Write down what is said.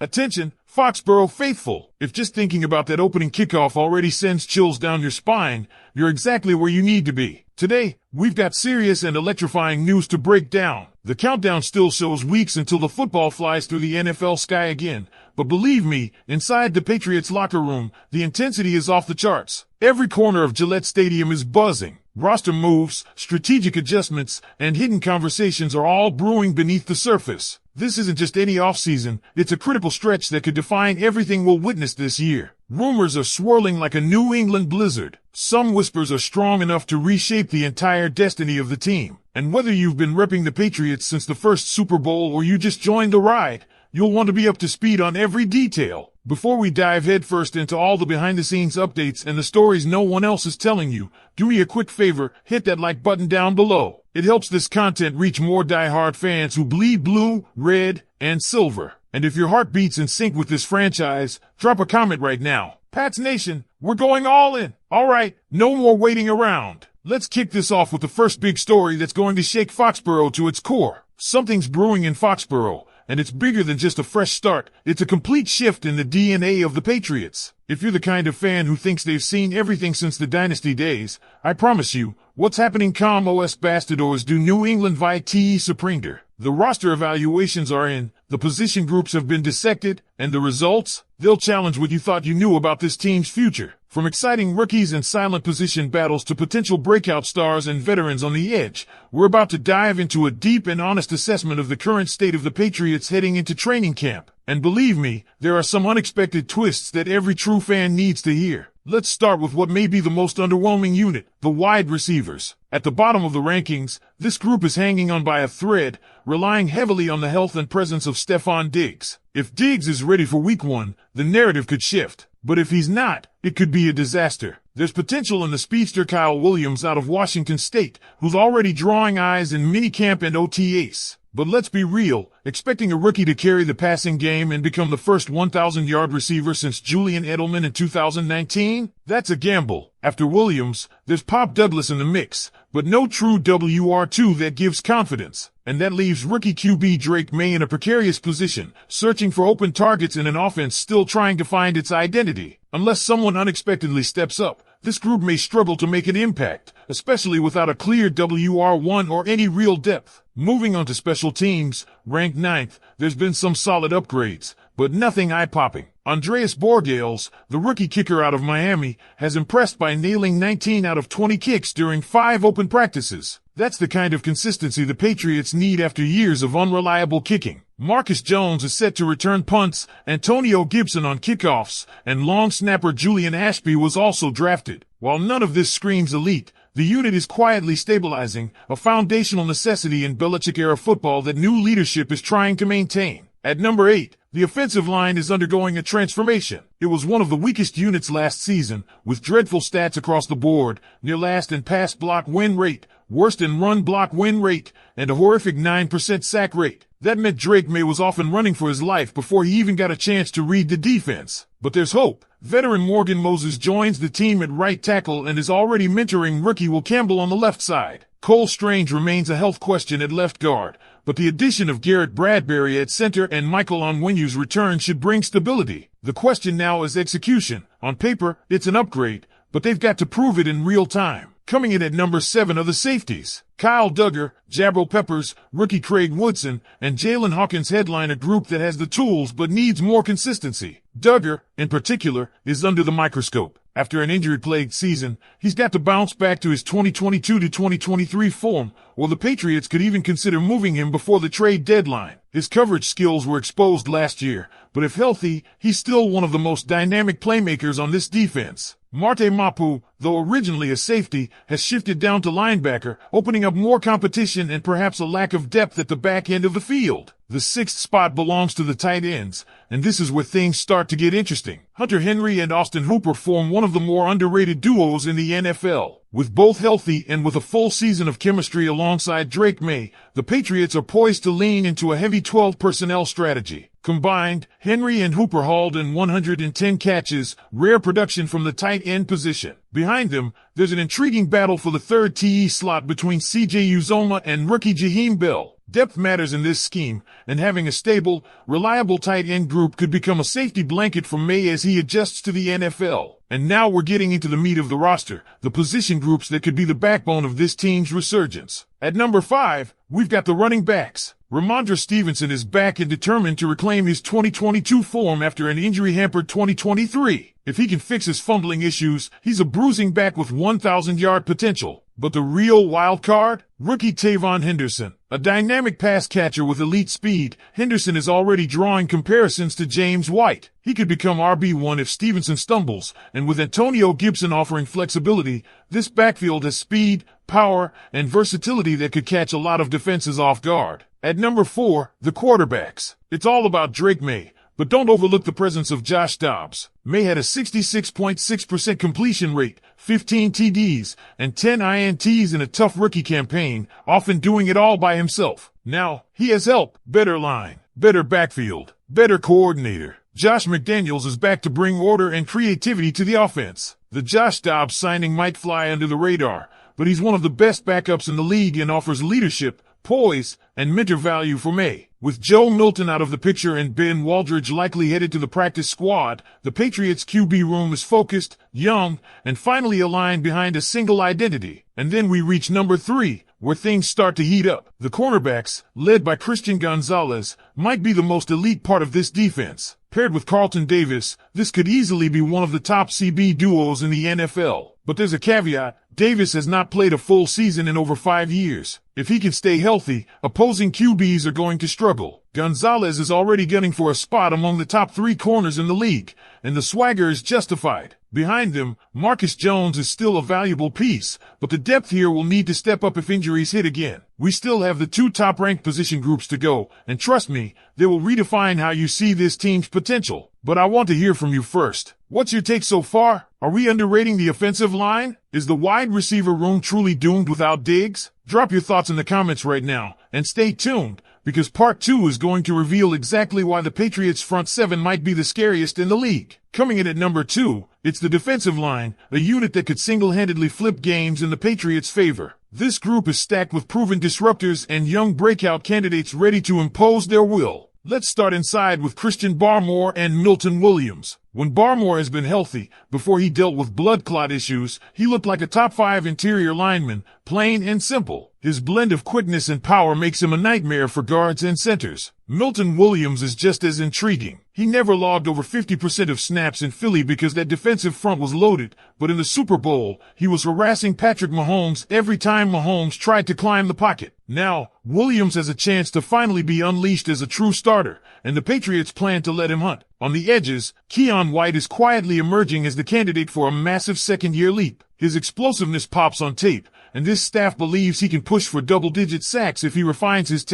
Attention, Foxborough faithful. If just thinking about that opening kickoff already sends chills down your spine, you're exactly where you need to be. Today, we've got serious and electrifying news to break down. The countdown still shows weeks until the football flies through the NFL sky again, but believe me, inside the Patriots locker room, the intensity is off the charts. Every corner of Gillette Stadium is buzzing. Roster moves, strategic adjustments, and hidden conversations are all brewing beneath the surface. This isn't just any offseason, it's a critical stretch that could define everything we'll witness this year. Rumors are swirling like a New England blizzard. Some whispers are strong enough to reshape the entire destiny of the team. And whether you've been repping the Patriots since the first Super Bowl or you just joined the ride, you'll want to be up to speed on every detail. Before we dive headfirst into all the behind-the-scenes updates and the stories no one else is telling you, do me a quick favor, hit that like button down below. It helps this content reach more die-hard fans who bleed blue, red, and silver. And if your heart beats in sync with this franchise, drop a comment right now. Pats Nation, we're going all in. All right, no more waiting around. Let's kick this off with the first big story that's going to shake Foxborough to its core. Something's brewing in Foxborough. And it's bigger than just a fresh start. It's a complete shift in the DNA of the Patriots. If you're the kind of fan who thinks they've seen everything since the dynasty days, I promise you, what's happening com os bastidores do New England vite surprender. The roster evaluations are in, the position groups have been dissected, and the results? They'll challenge what you thought you knew about this team's future. From exciting rookies and silent position battles to potential breakout stars and veterans on the edge, we're about to dive into a deep and honest assessment of the current state of the Patriots heading into training camp. And believe me, there are some unexpected twists that every true fan needs to hear. Let's start with what may be the most underwhelming unit, the wide receivers. At the bottom of the rankings, this group is hanging on by a thread, relying heavily on the health and presence of Stefon Diggs. If Diggs is ready for week 1, the narrative could shift. But if he's not, it could be a disaster. There's potential in the speedster Kyle Williams out of Washington State, who's already drawing eyes in minicamp and OTAs. But let's be real, expecting a rookie to carry the passing game and become the first 1,000-yard receiver since Julian Edelman in 2019? That's a gamble. After Williams, there's Pop Douglas in the mix, but no true WR2 that gives confidence. And that leaves rookie QB Jerod Mayo in a precarious position, searching for open targets in an offense still trying to find its identity. Unless someone unexpectedly steps up, this group may struggle to make an impact, especially without a clear WR1 or any real depth. Moving on to special teams, ranked 9th, there's been some solid upgrades, but nothing eye-popping. Andreas Borgales, the rookie kicker out of Miami, has impressed by nailing 19 out of 20 kicks during 5 open practices. That's the kind of consistency the Patriots need after years of unreliable kicking. Marcus Jones is set to return punts, Antonio Gibson on kickoffs, and long snapper Julian Ashby was also drafted. While none of this screams elite, the unit is quietly stabilizing, a foundational necessity in Belichick-era football that new leadership is trying to maintain. At number 8, the offensive line is undergoing a transformation. It was one of the weakest units last season, with dreadful stats across the board, near last in pass block win rate, worst in run block win rate, and a horrific 9% sack rate. That meant Jerod Mayo was often running for his life before he even got a chance to read the defense. But there's hope. Veteran Morgan Moses joins the team at right tackle and is already mentoring rookie Will Campbell on the left side. Cole Strange remains a health question at left guard, but the addition of Garrett Bradbury at center and Michael Onwenu's return should bring stability. The question now is execution. On paper, it's an upgrade, but they've got to prove it in real time. Coming in at number 7 are the safeties. Kyle Duggar, Jabril Peppers, rookie Craig Woodson, and Jalen Hawkins headline a group that has the tools but needs more consistency. Duggar, in particular, is under the microscope. After an injury-plagued season, he's got to bounce back to his 2022 to 2023 form, or the Patriots could even consider moving him before the trade deadline. His coverage skills were exposed last year, but if healthy, he's still one of the most dynamic playmakers on this defense. Marte Mapu, though originally a safety, has shifted down to linebacker, opening up more competition and perhaps a lack of depth at the back end of the field. The 6th spot belongs to the tight ends, and this is where things start to get interesting. Hunter Henry and Austin Hooper form one of the more underrated duos in the NFL. With both healthy and with a full season of chemistry alongside Jerod Mayo, the Patriots are poised to lean into a heavy 12 personnel strategy. Combined, Henry and Hooper hauled in 110 catches, rare production from the tight end position. Behind them, there's an intriguing battle for the third TE slot between CJ Uzomah and rookie Jaheim Bell. Depth matters in this scheme, and having a stable, reliable tight end group could become a safety blanket for Maye as he adjusts to the NFL. And now we're getting into the meat of the roster, the position groups that could be the backbone of this team's resurgence. At number 5, we've got the running backs. Rhamondre Stevenson is back and determined to reclaim his 2022 form after an injury-hampered 2023. If he can fix his fumbling issues, he's a bruising back with 1,000-yard potential. But the real wild card? Rookie Tavon Henderson. A dynamic pass catcher with elite speed, Henderson is already drawing comparisons to James White. He could become RB1 if Stevenson stumbles, and with Antonio Gibson offering flexibility, this backfield has speed, power, and versatility that could catch a lot of defenses off guard. At number 4, the quarterbacks. It's all about Drake Maye. But don't overlook the presence of Josh Dobbs. Maye had a 66.6% completion rate, 15 TDs, and 10 INTs in a tough rookie campaign, often doing it all by himself. Now, he has help, better line, better backfield, better coordinator. Josh McDaniels is back to bring order and creativity to the offense. The Josh Dobbs signing might fly under the radar, but he's one of the best backups in the league and offers leadership, poise, and mentor value for Maye. With Joe Milton out of the picture and Ben Waldridge likely headed to the practice squad, the Patriots QB room is focused, young, and finally aligned behind a single identity. And then we reach number 3, where things start to heat up. The cornerbacks, led by Christian Gonzalez, might be the most elite part of this defense. Paired with Carlton Davis, this could easily be one of the top CB duos in the NFL. But there's a caveat. Davis has not played a full season in over 5 years. If he can stay healthy, opposing QBs are going to struggle. Gonzalez is already gunning for a spot among the top 3 corners in the league, and the swagger is justified. Behind them, Marcus Jones is still a valuable piece, but the depth here will need to step up if injuries hit again. We still have the 2 top-ranked position groups to go, and trust me, they will redefine how you see this team's potential. But I want to hear from you first. What's your take so far? Are we underrating the offensive line? Is the wide receiver room truly doomed without Diggs? Drop your thoughts in the comments right now, and stay tuned, because part 2 is going to reveal exactly why the Patriots' front 7 might be the scariest in the league. Coming in at number 2, it's the defensive line, a unit that could single-handedly flip games in the Patriots' favor. This group is stacked with proven disruptors and young breakout candidates ready to impose their will. Let's start inside with Christian Barmore and Milton Williams. When Barmore has been healthy, before he dealt with blood clot issues, he looked like a top 5 interior lineman, plain and simple. His blend of quickness and power makes him a nightmare for guards and centers. Milton Williams is just as intriguing. He never logged over 50% of snaps in Philly because that defensive front was loaded, but in the Super Bowl, he was harassing Patrick Mahomes every time Mahomes tried to climb the pocket. Now, Williams has a chance to finally be unleashed as a true starter, and the Patriots plan to let him hunt. On the edges, Keon White is quietly emerging as the candidate for a massive second-year leap. His explosiveness pops on tape, and this staff believes he can push for double-digit sacks if he refines his technique.